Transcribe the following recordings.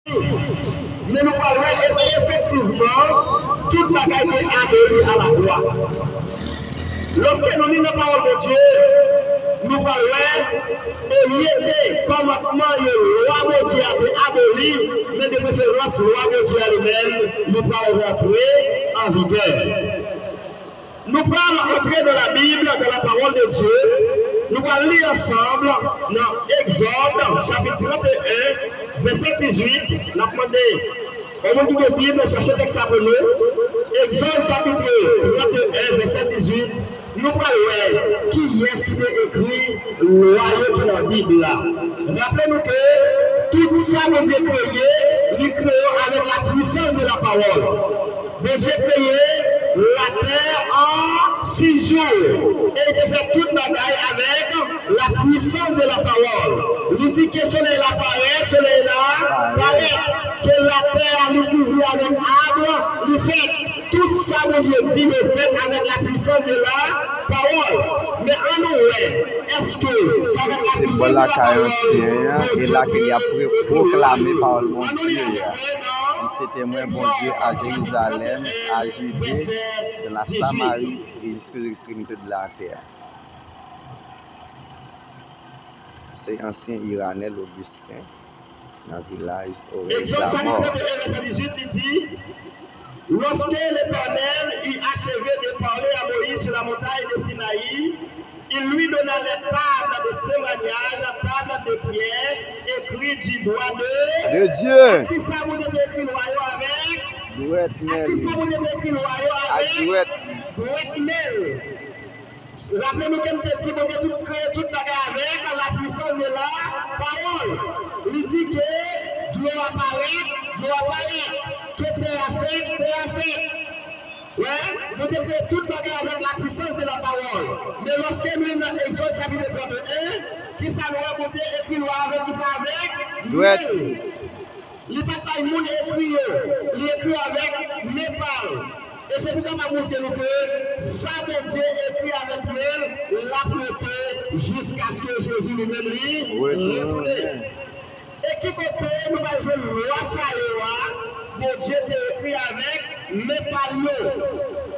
Mais nous parlons effectivement toute la gagne est aboli à la loi. Lorsque nous lisons la parole de Dieu, nous parlons il était commandement le loi de Dieu a été aboli, mais de préférence la loi de Dieu elle-même nous parle rentrer en vigueur. Nous parlons entrer dans la Bible, dans la parole de Dieu. Nous allons lire ensemble dans Exode, chapitre 31, verset 18. Nous avons demandé au monde de Bible, cherchez le texte après nous. Exode, chapitre 31, verset 18. Nous parlons qui est-ce qui a écrit le royaume qui est dans la Bible. Rappelez-nous que tout ça, que Dieu créé, il créé avec la puissance de la parole. Dieu créé la terre en 6 jours. Et il fait toute bagaille avec la puissance de la parole. Il dit que le soleil apparaît, le soleil là paraît. Que la terre lui couvre avec arbre, il fait tout ça que Dieu dit, il fait avec la puissance de la parole. Mais en nous, est-ce que ça va être la puissance de la parole? Et là qu'il y a proclamé par le bon Dieu. Il s'est témoin bon Dieu à Jérusalem, à Judée, de la Samarie et jusqu'aux extrémités de la terre. C'est ancien Iranais l'Augustin, dans le village au Exode 31, verset 18, il dit lorsque l'Éternel eut achevé de parler à Moïse sur la montagne de Sinaï, il lui donna les tables de témoignage, tables de pierre, écrites du doigt de Dieu. Qui ça vous avez écrit le royaume avec? Douette Qui ça vous avez écrit le royaume avec? Douette Mel. Rappelez-nous qu'un petit bon Dieu tout créé toute bagarre avec la puissance de la parole. Il dit que Dieu apparaît, que terre a fait. Ouais, nous devons toute bagarre avec la puissance de la parole. Mais lorsque nous dans Exode chapitre 31, qui ça nous a Dieu écrit avec qui ça avec? Douette. Il n'y a pas de monde écrit, il écrit avec Népal. Et c'est pourquoi je montre que ça de Dieu écrit avec nous, la prêté jusqu'à ce que Jésus lui-même lui retourne. Et qui côté nous allons jouer le roi Saïwa, bon Dieu t'a écrit avec Népal.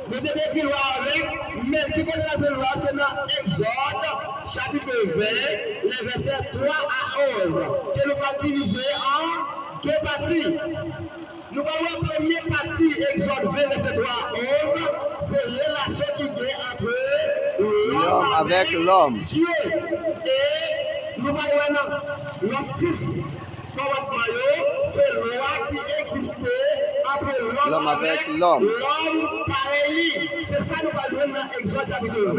Nous avons écrit le roi avec, mais qui côté la roi, c'est dans Exode, chapitre 20, les versets 3 à 11, que nous allons diviser en 2 parties. Nous allons la première partie, Exode 20, verset 3 à 11, c'est relation qui est entre l'homme avec l'homme. Dieu. Et nous allons dans 6 commandements, c'est la loi qui existait entre l'homme avec l'homme pareil. C'est ça nous allons dans Exode chapitre 20,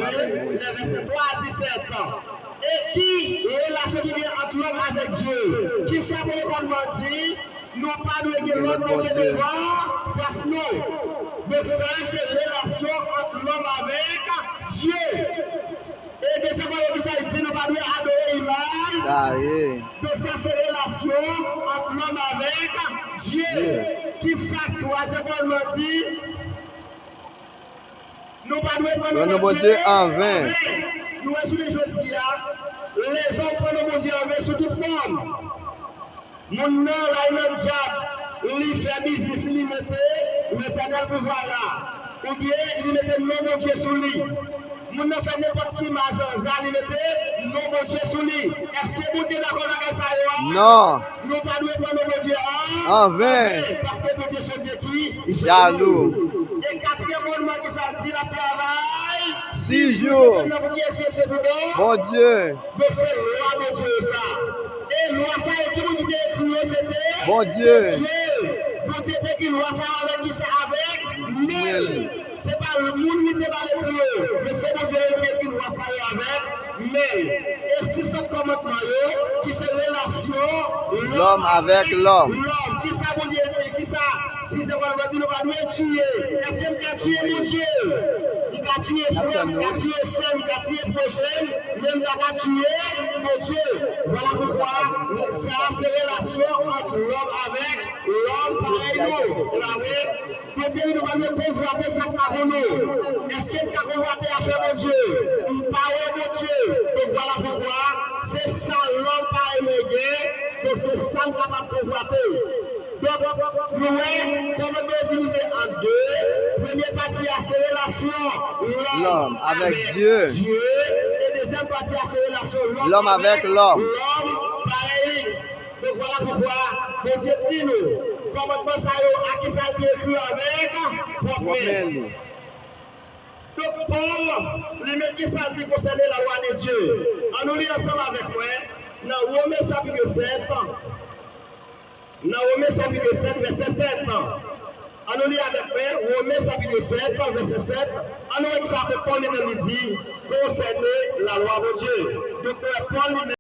les versets 3 à 17. Et qui relation qui vient entre l'homme avec Dieu? Qui ça pour le dit? Nous pas de l'autre Dieu devant, face nous. Donc ça, c'est relation entre l'homme avec Dieu. Et de ce que ça dit, nous pas de adorer l'image. Donc ça, c'est relation entre l'homme avec Dieu. Qui ça, troisièmement dit, nous pas de prendre Dieu en vain. Nous, sur les jours les hommes prennent Dieu en vain sous toute forme. Mon nom, là, il a diable, il fait business, il mettait l'éternel pouvoir là. Ou bien, il mettait non, mon Dieu, sous lui. Mon nom fait n'importe qui, ma zanza, il mettait non, mon Dieu, sous lui. Est-ce que vous êtes d'accord avec ça? Non. Nous ne pouvons pas prendre mon Dieu en vain. Parce que mon Dieu, c'est Dieu qui jaloux. Et quatrième monument qui ça dit, la travail. 6 jours. Mon Dieu. Donc c'est loi, mon Dieu, ça. Et loi ça qui vous dit écrit c'était bon Dieu. Bon Dieu écrit loi ça avec qui c'est avec mille. C'est pas le monde qui va l'écrire, mais c'est bon Dieu qui écrit loi ça avec mille. Et si ce commandement qui c'est relation l'homme avec l'homme. L'homme qui ça bon Dieu qui ça si c'est pas le dire nous va tuer. Est-ce qu'il va tuer mon Dieu? Il va tuer frère, il va tuer sœur, il va tuer prochain, même il va tuer mon Dieu. Voilà pourquoi ça c'est relation entre l'homme avec l'homme pareil nous. Peut-être nous allons convoiter ça par nous. Est-ce qu'il va convoiter à faire mon Dieu? Pareil mon Dieu. Donc voilà pourquoi c'est ça l'homme pareil mon Dieu. Donc c'est ça qu'on va convoiter. Donc, nous voyons comment nous diviser en deux. Première partie à ses relations, l'homme avec Dieu. Et deuxième partie à ses relations, L'homme avec l'homme. L'homme, pareil. Donc voilà pourquoi Dieu dit nous, commandement ça, à qui ça a été écrit avec propre. Donc Paul, lui-même qui ça dit concerner la loi de Dieu. On nous lit ensemble avec moi dans Romains chapitre 7. Dans Romains chapitre 7, verset 7. On nous lit avec moi Romains chapitre 7, verset 7. On nous lit ça que Paul lui-même dit concerner la loi de Dieu. Donc Paul lui-même